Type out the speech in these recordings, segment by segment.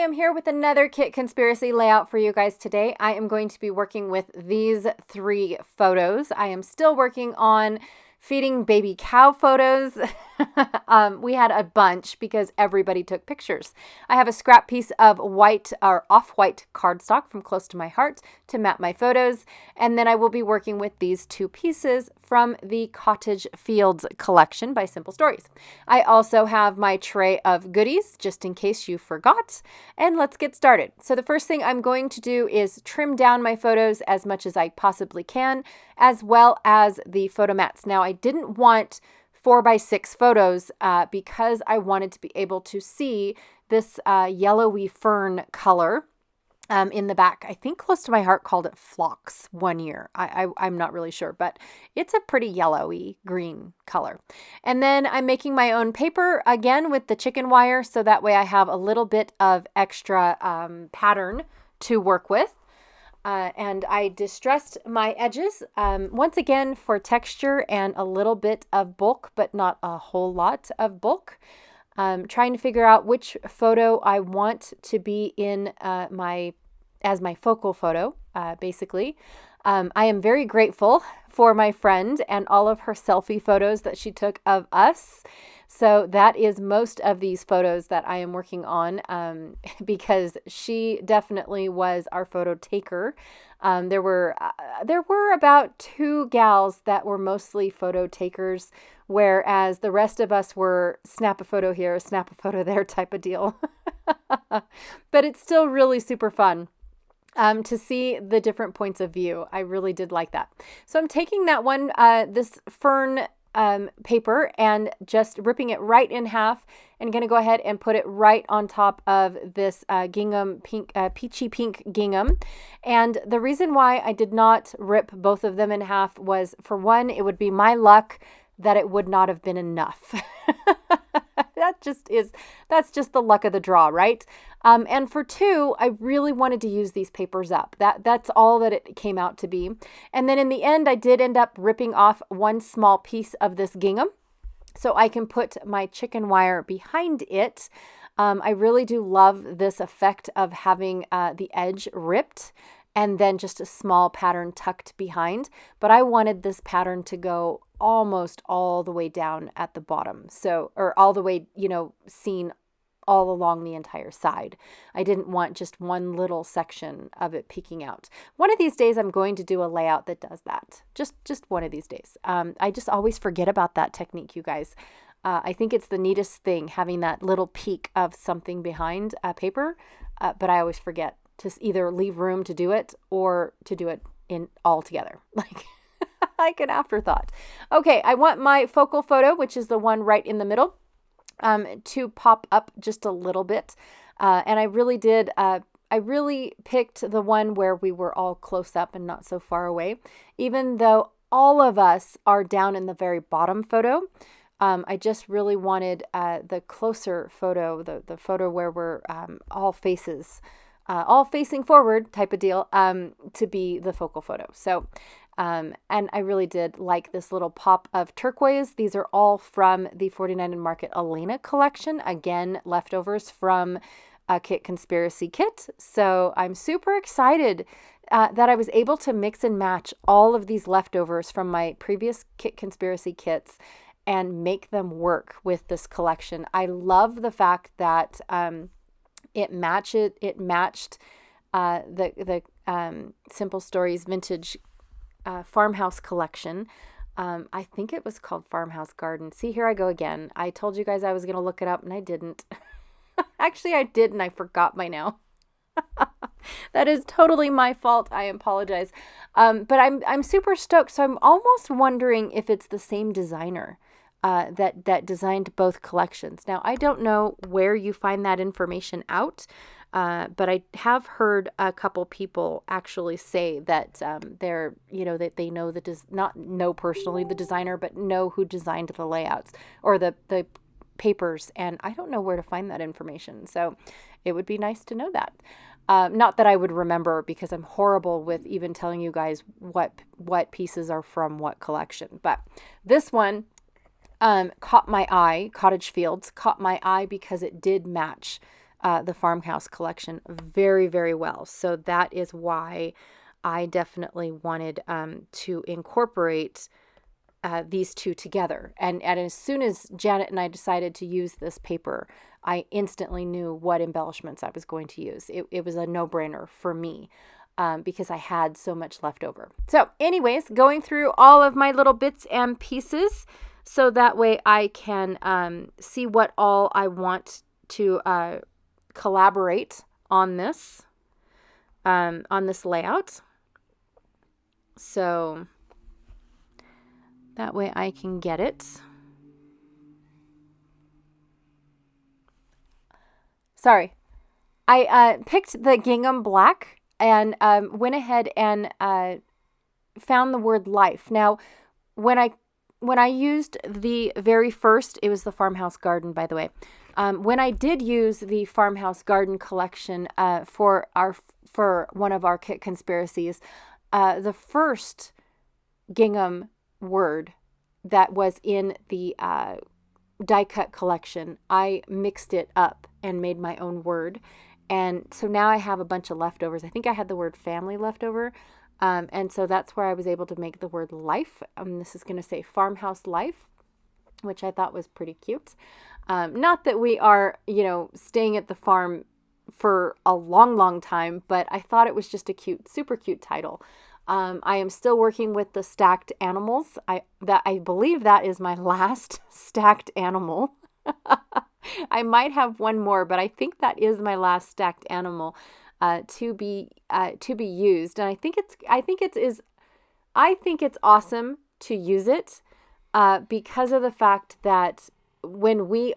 am here with another Kit Conspiracy layout for you guys today. I am going to be working with these 3 photos. I am still working on feeding baby cow photos. We had a bunch because everybody took pictures. I have a scrap piece of white or off-white cardstock from Close to My Heart to map my photos. And then I will be working with these 2 pieces from the Cottage Fields collection by Simple Stories. I also have my tray of goodies just in case you forgot. And let's get started. So the first thing I'm going to do is trim down my photos as much as I possibly can, as well as the photo mats. Now, I didn't want 4x6 photos because I wanted to be able to see this yellowy fern color in the back. I think Close to My Heart called it phlox one year. I'm not really sure, but it's a pretty yellowy green color. And then I'm making my own paper again with the chicken wire, so that way I have a little bit of extra pattern to work with. And I distressed my edges once again for texture and a little bit of bulk, but not a whole lot of bulk. Trying to figure out which photo I want to be in as my focal photo, basically. I am very grateful for my friend and all of her selfie photos that she took of us. So that is most of these photos that I am working on because she definitely was our photo taker. There were about 2 gals that were mostly photo takers, whereas the rest of us were snap a photo here, snap a photo there type of deal. But it's still really super fun to see the different points of view. I really did like that. So I'm taking that one, this fern paper, and just ripping it right in half, and going to go ahead and put it right on top of this gingham pink, peachy pink gingham. And the reason why I did not rip both of them in half was, for one, it would be my luck that it would not have been enough. That's just the luck of the draw, right? And for 2, I really wanted to use these papers up. That's all that it came out to be. And then in the end, I did end up ripping off one small piece of this gingham so I can put my chicken wire behind it. I really do love this effect of having the edge ripped and then just a small pattern tucked behind. But I wanted this pattern to go almost all the way down at the bottom. So, or all the way, seen all along the entire side. I didn't want just one little section of it peeking out. One of these days, I'm going to do a layout that does that. Just one of these days. I just always forget about that technique, you guys. I think it's the neatest thing, having that little peek of something behind a paper, but I always forget to either leave room to do it or to do it in all together. Like an afterthought. Okay, I want my focal photo, which is the one right in the middle, to pop up just a little bit. And I really did, I really picked the one where we were all close up and not so far away, even though all of us are down in the very bottom photo. I just really wanted the closer photo, the photo where we're all facing forward type of deal, to be the focal photo. So, and I really did like this little pop of turquoise. These are all from the 49 and Market Elena collection. Again, leftovers from a Kit Conspiracy kit. So I'm super excited that I was able to mix and match all of these leftovers from my previous Kit Conspiracy kits and make them work with this collection. I love the fact that it matched the Simple Stories vintage farmhouse collection. I think it was called Farmhouse Garden. See, here I go again. I told you guys I was going to look it up and I didn't. Actually, I did and I forgot by now. That is totally my fault. I apologize. But I'm super stoked. So I'm almost wondering if it's the same designer that designed both collections. Now, I don't know where you find that information out, but I have heard a couple people actually say that that they know not know personally the designer, but know who designed the layouts or the papers, and I don't know where to find that information. So it would be nice to know that. Not that I would remember, because I'm horrible with even telling you guys what pieces are from what collection. But this one caught my eye. Cottage Fields caught my eye because it did match the farmhouse collection very, very well. So that is why I definitely wanted to incorporate these two together. And as soon as Janet and I decided to use this paper, I instantly knew what embellishments I was going to use. It was a no-brainer for me because I had so much left over. So anyways, going through all of my little bits and pieces so that way I can see what all I want to collaborate on this layout. So that way I can get it. Sorry. I picked the gingham black and went ahead and found the word life. Now, when I used the very first, it was the Farmhouse Garden, by the way. When I did use the Farmhouse Garden collection for one of our kit conspiracies, the first gingham word that was in the die cut collection, I mixed it up and made my own word. And so now I have a bunch of leftovers. I think I had the word family left over. And so that's where I was able to make the word life. This is going to say farmhouse life, which I thought was pretty cute. Not that we are, staying at the farm for a long, long time, but I thought it was just a cute, super cute title. I am still working with the stacked animals. I believe that is my last stacked animal. I might have one more, but I think that is my last stacked animal to be used. And I think it's awesome to use it because of the fact that when we,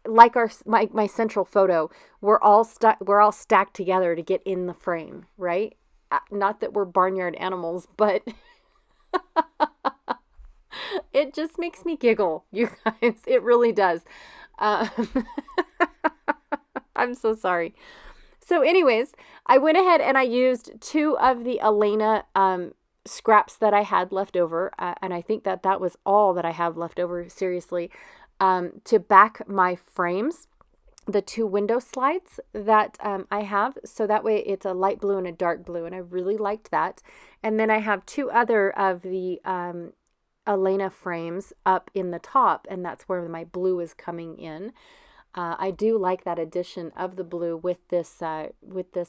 like my central photo, we're all stacked together to get in the frame, right? Not that we're barnyard animals, but it just makes me giggle, you guys. It really does. I'm so sorry. So anyways, I went ahead and I used 2 of the Elena scraps that I had left over, and I think that was all that I have left over, seriously, to back my frames. The 2 window slides that I have, so that way it's a light blue and a dark blue, and I really liked that. And then I have 2 other of the Elena frames up in the top, and that's where my blue is coming in. I do like that addition of the blue with this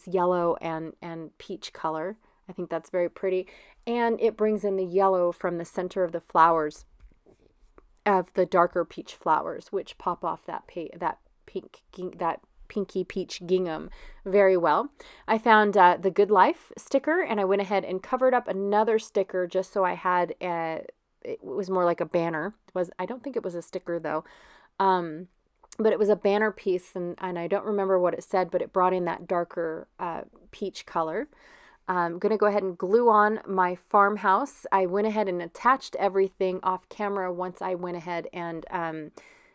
yellow and peach color. I think that's very pretty, and it brings in the yellow from the center of the flowers, of the darker peach flowers, which pop off that pinky peach gingham very well. I found the Good Life sticker, and I went ahead and covered up another sticker just so I had it was more like a banner. I don't think it was a sticker though, but it was a banner piece, and I don't remember what it said, but it brought in that darker peach color. I'm going to go ahead and glue on my farmhouse. I went ahead and attached everything off camera once I went ahead and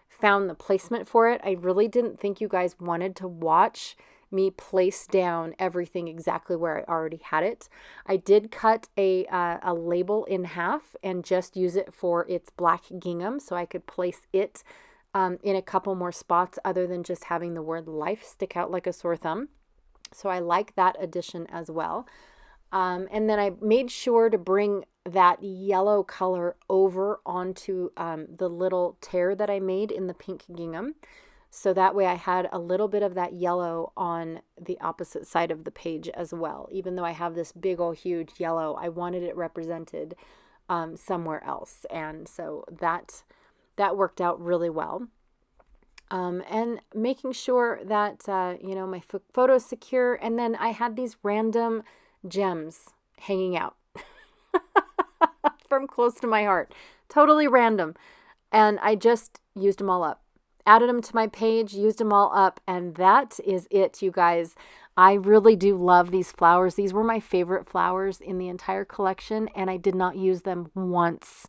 found the placement for it. I really didn't think you guys wanted to watch me place down everything exactly where I already had it. I did cut a label in half and just use it for its black gingham so I could place it in a couple more spots other than just having the word life stick out like a sore thumb. So I like that addition as well. And then I made sure to bring that yellow color over onto the little tear that I made in the pink gingham. So that way I had a little bit of that yellow on the opposite side of the page as well. Even though I have this big old huge yellow, I wanted it represented somewhere else. And so that worked out really well. And making sure that, my photo's secure. And then I had these random gems hanging out from close to my heart. Totally random. And I just used them all up. Added them to my page, used them all up, and that is it, you guys. I really do love these flowers. These were my favorite flowers in the entire collection, and I did not use them once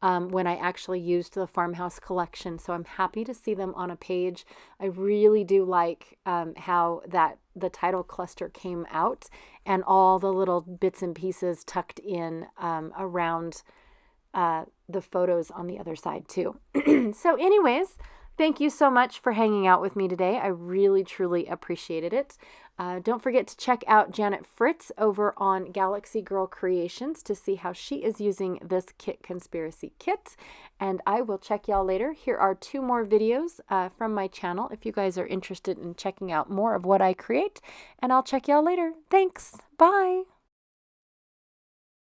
when I actually used the farmhouse collection. So I'm happy to see them on a page. I really do like how the title cluster came out and all the little bits and pieces tucked in around the photos on the other side too. So anyways, Thank you so much for hanging out with me today. I really, truly appreciated it. Don't forget to check out Janet Fritz over on Galaxy Girl Creations to see how she is using this Kit Conspiracy kit. And I will check y'all later. Here are 2 more videos from my channel if you guys are interested in checking out more of what I create. And I'll check y'all later. Thanks. Bye.